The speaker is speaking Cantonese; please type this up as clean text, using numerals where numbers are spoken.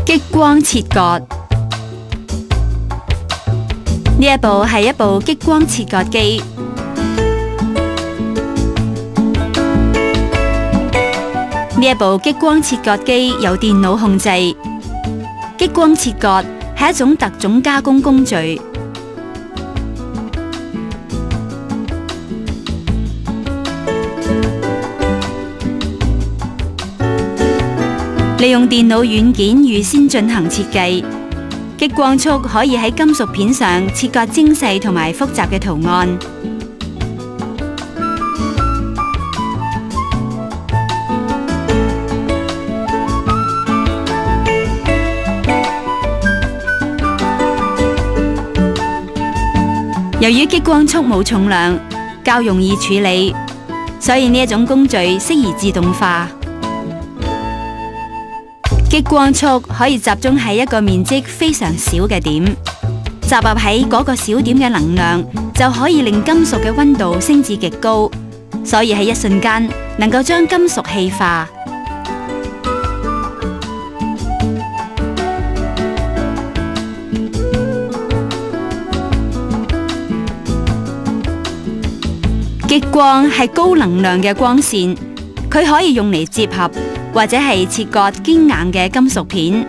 激光切割。呢一部係一部激光切割機。呢一部激光切割機由電腦控制。激光切割係一種特種加工工序。利用電腦軟件預先進行設計，激光束可以喺金屬片上切割精細同埋複雜嘅圖案。由於激光束冇重量，較容易處理，所以呢一種工序適宜自動化。激光束可以集中喺一個面積非常小嘅點，集合喺嗰個小點嘅能量就可以令金屬嘅溫度升至極高，所以喺一瞬間能夠將金屬氣化。激光係高能量嘅光線，佢可以用嚟接合或者係切割堅硬嘅金屬片，